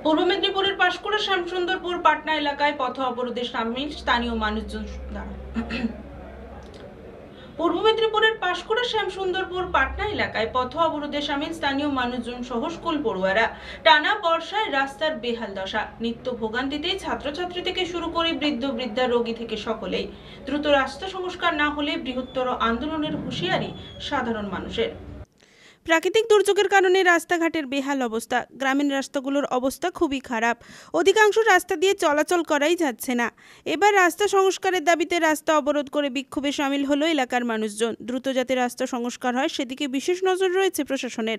পূর্ব মেদিনীপুরের পাঁশকুড়া শ্যামসুন্দরপুর পাটনা এলাকায় পথ অবরোধে সামিল স্থানীয় মানুষজন। পূর্ব মেদিনীপুরের পাঁশকুড়া শ্যামসুন্দরপুর পাটনা এলাকায় পথ অবরোধে সামিল স্থানীয় মানুষজন সহ স্কুল পড়ুয়ারা। টানা বর্ষায় রাস্তার বেহাল দশা, নিত্য ভোগান্তিতে ছাত্রছাত্রী থেকে শুরু করে বৃদ্ধ বৃদ্ধা রোগী থেকে সকলেই। দ্রুত রাস্তা সংস্কার না হলে বৃহত্তর আন্দোলনের হুঁশিয়ারি সাধারণ মানুষের। প্রাকৃতিক দুর্যোগের কারণে রাস্তাঘাটের বেহাল অবস্থা, গ্রামীণ রাস্তাগুলোর অবস্থা খুবই খারাপ। অধিকাংশ রাস্তা দিয়ে চলাচল করাই যাচ্ছে না। এবার রাস্তা সংস্কারের দাবিতে রাস্তা অবরোধ করে বিক্ষোভে সামিল হলো এলাকার মানুষজন। দ্রুত যাতে রাস্তা সংস্কার হয় সেদিকে বিশেষ নজর রয়েছে প্রশাসনের।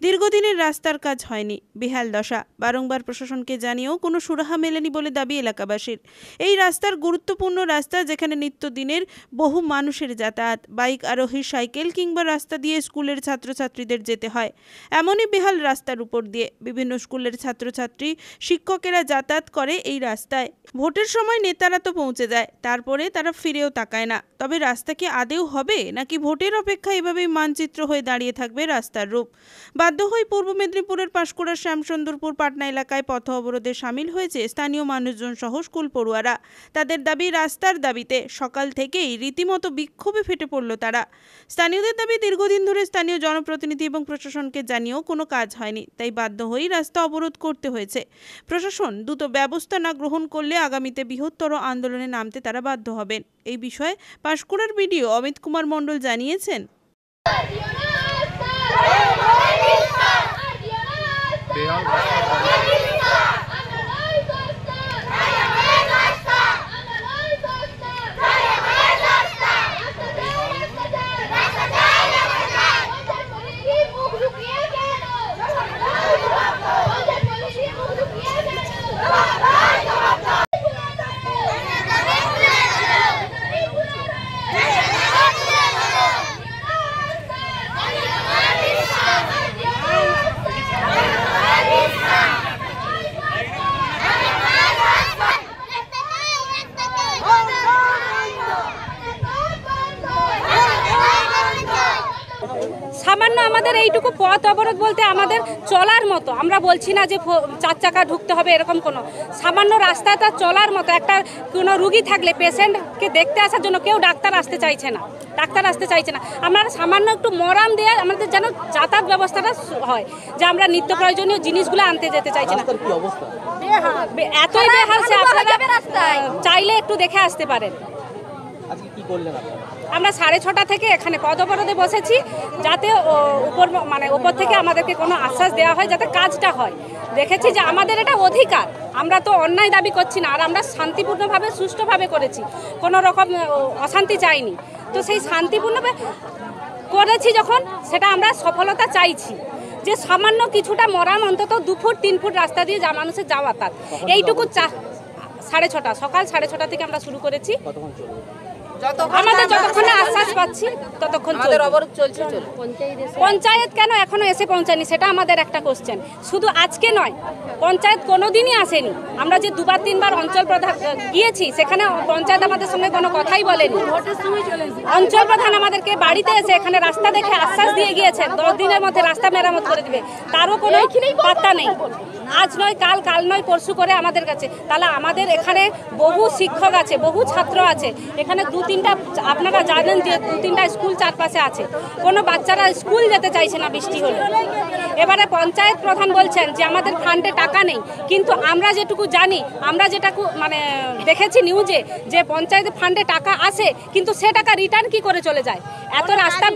দীর্ঘদিনের রাস্তার কাজ হয়নি, বেহাল দশা। বারংবার প্রশাসনকে জানিয়েও কোনো সুরাহা মেলেনি বলে দাবি এলাকাবাসীর। এই রাস্তার গুরুত্বপূর্ণ রাস্তা, যেখানে নিত্যদিনের বহু মানুষের যাতায়াত, বাইক আরোহী, সাইকেল কিংবা রাস্তা দিয়ে স্কুলের ছাত্রছাত্রীদের যেতে হয়। এমনই বেহাল রাস্তার উপর দিয়ে বিভিন্ন স্কুলের ছাত্রছাত্রী, শিক্ষকেরা যাতায়াত করে এই রাস্তায়। ভোটের সময় নেতারা তো পৌঁছে যায়, তারপরে তারা ফিরেও তাকায় না। তবে রাস্তা কি আদেও হবে, নাকি ভোটের অপেক্ষায় এভাবেই মানচিত্র হয়ে দাঁড়িয়ে থাকবে রাস্তার রূপ? বাধ্য হয়ে পূর্ব মেদিনীপুরের পাঁশকুড়ার শ্যামসুন্দরপুর পাটনা এলাকায় পথ অবরোধে সামিল হয়েছে স্থানীয় মানুষজন সহ স্কুল পড়ুয়ারা। তাদের দাবি, রাস্তার দাবিতে সকাল থেকেই রীতিমতো বিক্ষোভে ফেটে পড়ল তারা। স্থানীয়দের দাবি, দীর্ঘদিন ধরে স্থানীয় জনপ্রতিনিধি এবং প্রশাসনকে জানিয়েও কোনো কাজ হয়নি, তাই বাধ্য হয়েই রাস্তা অবরোধ করতে হয়েছে। প্রশাসন দ্রুত ব্যবস্থা না গ্রহণ করলে আগামীতে বৃহত্তর আন্দোলনে নামতে তারা বাধ্য হবেন। এই বিষয়ে পাঁশকুড়ার বিডিও অমিত কুমার মণ্ডল জানিয়েছেন, সামান্য আমাদের এইটুকু পথ অবরোধ বলতে আমাদের চলার মতো, আমরা বলছি না যে 4 চাকা ঢুকতে হবে, এরকম কোনো সামান্য রাস্তাটা চলার মতো। একটা কোনো রুগী থাকলে পেশেন্টকে দেখতে আসার জন্য কেউ ডাক্তার আসতে চাইছে না। আমরা সামান্য একটু মরাম দেওয়া আমাদের যেন যাতায়াত ব্যবস্থাটা হয়, যে আমরা নিত্য প্রয়োজনীয় জিনিসগুলো আনতে যেতে চাইছি না। এতই বেহাল সে আপনারা চাইলে একটু দেখে আসতে পারেন। আমরা 6:30 থেকে এখানে পথ অবরোধে বসেছি, যাতে উপর থেকে আমাদেরকে কোনো আশ্বাস দেওয়া হয় যাতে কাজটা হয়। দেখেছি যে আমাদের এটা অধিকার, আমরা তো অন্যায় দাবি করছি না, আর আমরা শান্তিপূর্ণভাবে সুষ্ঠুভাবে করেছি, কোনো রকম অশান্তি চাইনি। তো সেই শান্তিপূর্ণভাবে করেছি যখন, সেটা আমরা সফলতা চাইছি, যে সামান্য কিছুটা মরাম, অন্তত 2 ফুট 3 ফুট রাস্তা দিয়ে মানুষের যাওয়াতাত, এইটুকু 6:30 সকাল 6:30 থেকে আমরা শুরু করেছি। আমাদের যতক্ষণ আশ্বাস পাচ্ছি ততক্ষণ অবরোধ চলছে। পঞ্চায়েত কেন এখনো এসে পৌঁছায়নি, সেটা আমাদের একটা কোশ্চেন। শুধু আজকে নয়, পঞ্চায়েত কোনোদিনই আসেনি। আমরা যে 2-3 বার অঞ্চল প্রধান গিয়েছি, সেখানে পঞ্চায়েত আমাদের সঙ্গে কোনো কথাই বলেনি। অঞ্চল প্রধান আমাদেরকে বাড়িতে এসে এখানে রাস্তা দেখে আশ্বাস দিয়ে গিয়েছেন 10 দিনের মধ্যে রাস্তা মেরামত করে দিবে, তারও কোনো পাত্তা নেই। আজ নয় কাল, কাল নয় পরশু করে আমাদের কাছে। তাহলে আমাদের এখানে বহু শিক্ষক আছে, বহু ছাত্র আছে, এখানে 2-3টা আপনারা জানেন যে 2-3টা স্কুল চারপাশে আছে, কোনো বাচ্চারা স্কুল যেতে চাইছে না বৃষ্টি হলে। এবারে পঞ্চায়েত প্রধান বলছেন যে আমাদের ফান্ডে টাকা নেই, কিন্তু আমরা যেটুকু জানি, আমরা যেটুকু দেখেছি নিউজে, যে পঞ্চায়েত ফান্ডে টাকা আসে, কিন্তু সে টাকা রিটার্ন কি করে চলে যায়? এত রাস্তা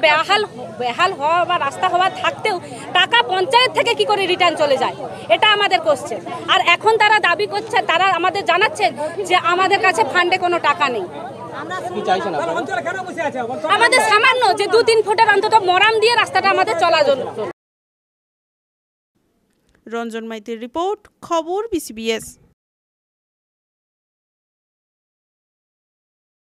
বেহাল হওয়া বা রাস্তা হওয়া থাকতেও টাকা পঞ্চায়েত থেকে কি করে রিটার্ন চলে যায়, এটা আমাদের কোশ্চেন। আর এখন তারা দাবি করছে, তারা আমাদের জানাচ্ছেন যে আমাদের কাছে ফান্ডে কোনো টাকা নেই। আমাদের সামান্য যে 2-3 ফুটের অন্তত মরাম দিয়ে রাস্তাটা আমাদের চলার জন্য। রঞ্জন মাইতির রিপোর্ট, খবর BCBS।